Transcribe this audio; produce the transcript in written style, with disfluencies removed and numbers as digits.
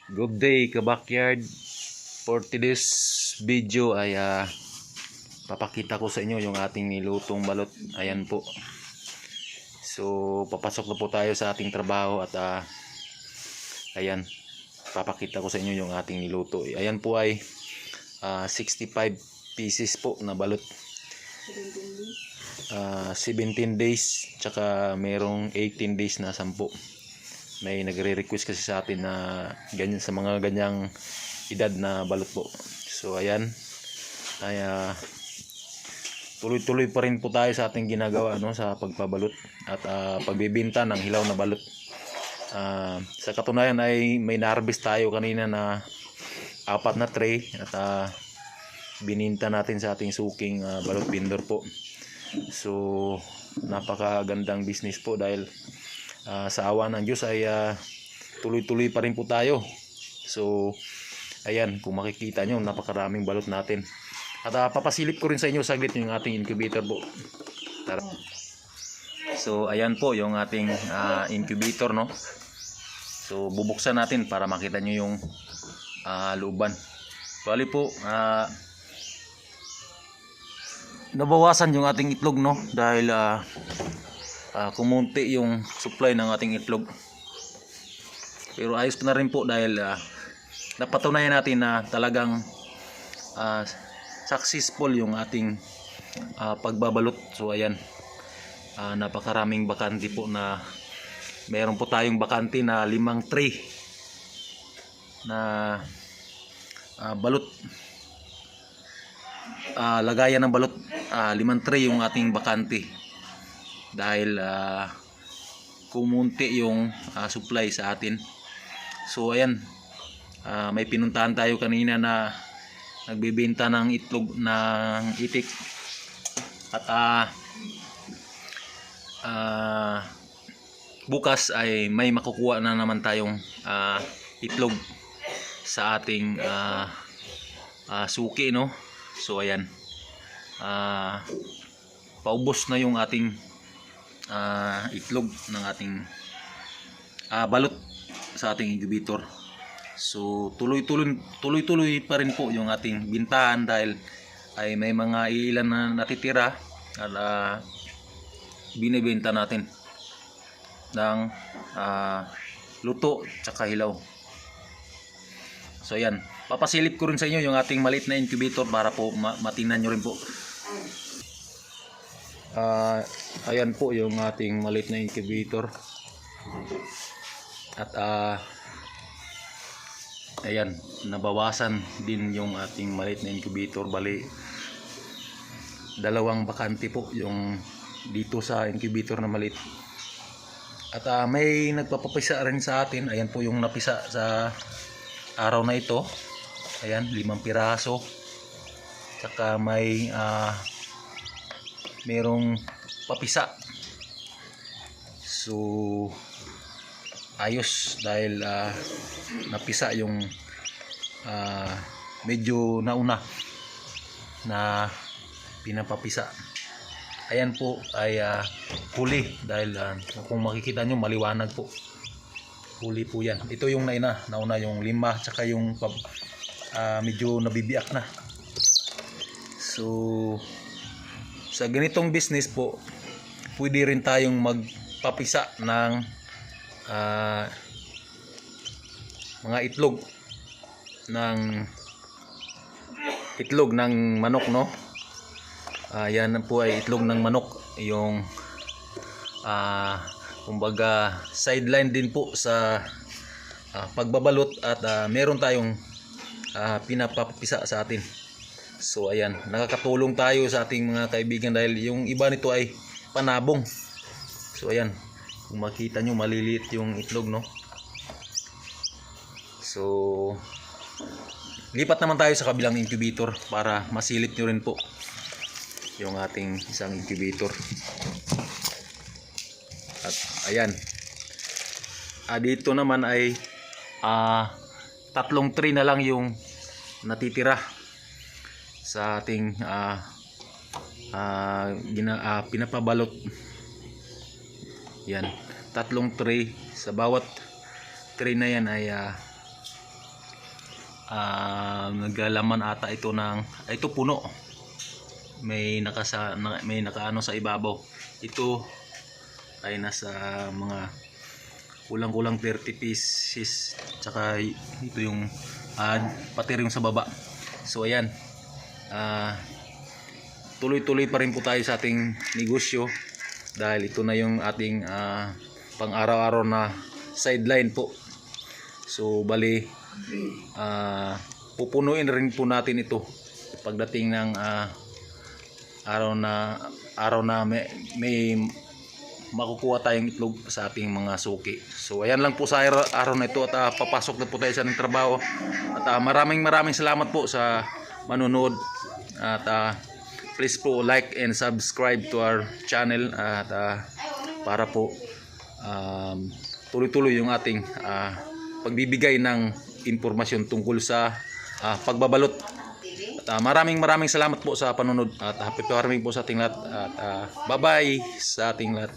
Good day ka-backyard. For today's video ay papakita ko sa inyo yung ating nilutong balot. Ayan po. So papasok na po tayo sa ating trabaho at ayan, papakita ko sa inyo yung ating niluto. Ayan po ay 65 pieces po na balot. 17 days tsaka merong 18 days na 10. May nagre-request kasi sa atin na ganyan, sa mga ganyang edad na balot po. So ayan, ay tuloy-tuloy pa rin po tayo sa ating ginagawa sa pagpabalot at pagbibenta ng hilaw na balot. Sa katunayan ay may na-harvest tayo kanina na 4 na tray at bininta natin sa ating suking balot vendor po. So napakagandang business po dahil sa awa ng Diyos ay tuloy-tuloy pa rin po tayo. So ayan, kung makikita nyo, napakaraming balot natin. At papasilip ko rin sa inyo saglit yung ating incubator po. Tara. So ayan po yung ating incubator, no. So bubuksan natin para makita nyo yung looban. Bali po, nabawasan yung ating itlog, no, dahil kumunti yung supply ng ating itlog. Pero ayos na rin po dahil napatunayan natin na talagang successful yung ating pagbabalot. So ayan, napakaraming bakante po na meron po tayong bakante na 5 tray na balot, lagayan ng balot. 5 tray yung ating bakante dahil kumunti yung supply sa atin. So ayan, may pinuntahan tayo kanina na nagbebenta ng itlog ng itik at bukas ay may makukuha na naman tayong itlog sa ating suki, no. So ayan, paubos na yung ating itlog ng ating balot sa ating incubator. So tuloy-tuloy pa rin po yung ating bintahan dahil ay may mga ilan na natitira at binibenta natin ng luto tsaka hilaw. So ayan, papasilip ko rin sa inyo yung ating maliit na incubator para po matingnan nyo rin po. Ayan po yung ating maliit na incubator at ayan, nabawasan din yung ating maliit na incubator. Bali 2 bakante po yung dito sa incubator na maliit. At may nagpapapisa rin sa atin. Ayan po yung napisa sa araw na ito. Ayan, 5 piraso. Saka may merong papisa. So ayos dahil napisa yung medyo nauna na pinapapisa. Ayan po ay huli dahil kung makikita nyo maliwanag po, huli po yan. Ito yung nauna yung 5 tsaka yung medyo nabibiyak na. So sa ganitong business po, pwede rin tayong magpapisa ng mga itlog ng manok, no. Yan po ay itlog ng manok, yung kumbaga sideline din po sa pagbabalot at meron tayong pinapapisa sa atin. So ayan, nakakatulong tayo sa ating mga kaibigan dahil yung iba nito ay panabong. So ayan, kung makita nyo maliliit yung itlog, no. So lipat naman tayo sa kabilang incubator para masilip nyo rin po yung ating isang incubator. At ayan, dito naman ay 3 tray na lang yung natitira sa ating pinapabalot. Yan, 3 tray. Sa bawat tray na yan ay naglalaman ata ito ng ito puno. May nakaano sa ibabaw. Ito ay nasa mga kulang-kulang 30 pieces. Tsaka ito yung pati rin sa baba. So ayan. Tuloy-tuloy pa rin po tayo sa ating negosyo dahil ito na yung ating pang araw-araw na sideline po. So bali pupunuin rin po natin ito pagdating ng araw na may makukuha tayong itlog sa ating mga suki. So ayan lang po sa araw na ito at papasok na po tayo sa ating trabaho. At maraming salamat po sa manonood at please po like and subscribe to our channel at para po tuloy-tuloy yung ating pagbibigay ng impormasyon tungkol sa pagbabalot. At maraming salamat po sa panonood at happy farming po sa ating lahat at bye bye sa ating lahat.